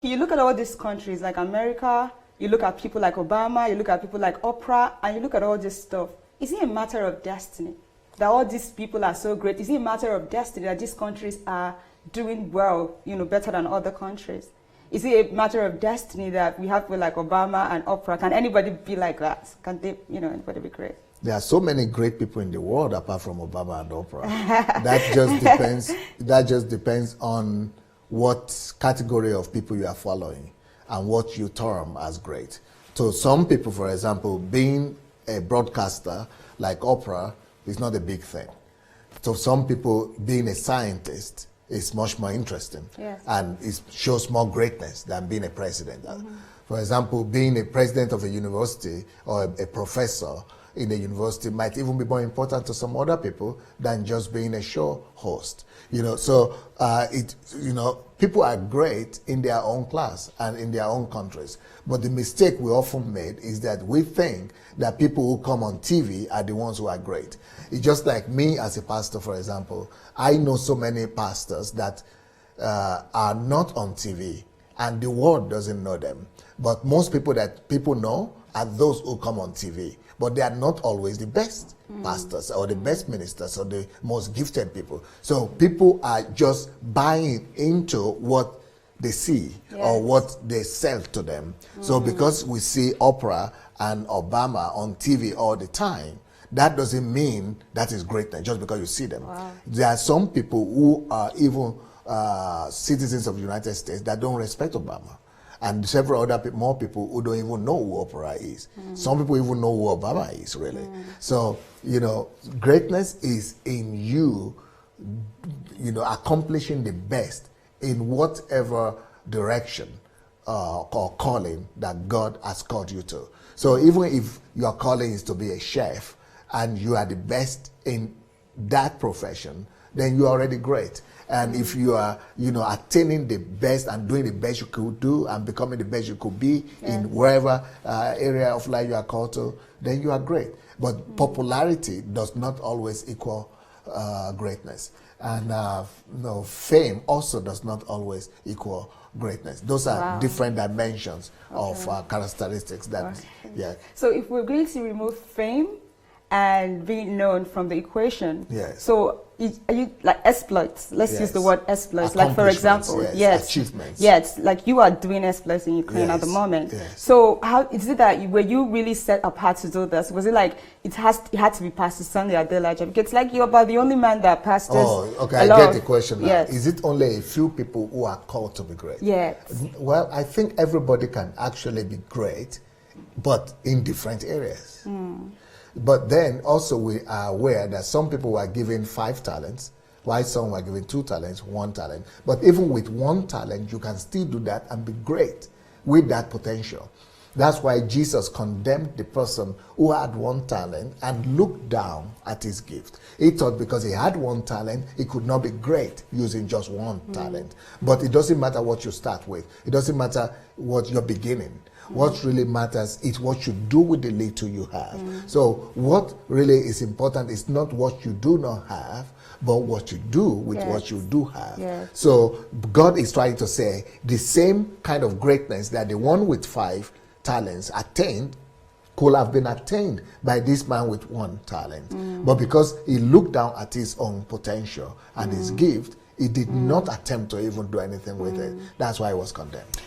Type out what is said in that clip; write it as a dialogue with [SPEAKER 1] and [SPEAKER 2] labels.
[SPEAKER 1] You look at all these countries like America, you look at people like Obama, you look at people like Oprah, and you look at all this stuff. Is it a matter of destiny that all these people are so great? Is it a matter of destiny that these countries are doing well, better than other countries? Is it a matter of destiny that we have people like Obama and Oprah? Can anybody be like that? Can they, anybody be great?
[SPEAKER 2] There are so many great people in the world apart from Obama and Oprah. That just depends. That just depends on what category of people you are following and what you term as great. So some people, for example, being a broadcaster like Oprah is not a big thing. So some people, being a scientist is much more interesting.
[SPEAKER 1] Yes.
[SPEAKER 2] And it shows more greatness than being a president. For example, being a president of a university or a professor in a university might even be more important to some other people than just being a show host. People are great in their own class and in their own countries. But the mistake we often made is that we think that people who come on TV are the ones who are great. It's just like me as a pastor, for example. I know so many pastors that are not on TV and the world doesn't know them. But most people that people know are those who come on TV. But they are not always the best pastors or the best ministers or the most gifted people. So people are just buying into what they see or what they sell to them. So because we see Oprah and Obama on TV all the time, that doesn't mean that is greatness just because you see them.
[SPEAKER 1] Wow.
[SPEAKER 2] There are some people who are even citizens of the United States that don't respect Obama. And several other more people who don't even know who Oprah is. Some people even know who Obama is, really. So, greatness is in you, accomplishing the best in whatever direction or calling that God has called you to. So even if your calling is to be a chef and you are the best in that profession, then you're already great. And if you are, attaining the best and doing the best you could do and becoming the best you could be in wherever area of life you are called to, then you are great. But popularity does not always equal greatness. And fame also does not always equal greatness. Those are different dimensions of characteristics that,
[SPEAKER 1] So if we're going to remove fame and being known from the equation, so are you like exploits? Let's use the word exploits. Like for example,
[SPEAKER 2] achievements.
[SPEAKER 1] Yes, like you are doing exploits in Ukraine at the moment. So how is it that were you really set apart to do this? Was it like it had to be Pastor Sunday Adelaja? Because it's like you're about the only man that pastors.
[SPEAKER 2] Oh, okay, I get the question now.
[SPEAKER 1] Yes.
[SPEAKER 2] Is it only a few people who are called to be great?
[SPEAKER 1] Yes.
[SPEAKER 2] Well, I think everybody can actually be great, but in different areas. But then also we are aware that some people were given 5 talents, while some were given 2 talents, 1 talent. But even with 1 talent, you can still do that and be great with that potential. That's why Jesus condemned the person who had 1 talent and looked down at his gift. He thought because he had 1 talent, he could not be great using just 1 talent. But it doesn't matter what you start with. It doesn't matter what you're beginning. What really matters is what you do with the little you have. So what really is important is not what you do not have, but what you do with what you do have. So God is trying to say the same kind of greatness that the one with 5 talents attained could have been attained by this man with 1 talent. But because he looked down at his own potential and his gift, he did not attempt to even do anything with it. That's why he was condemned.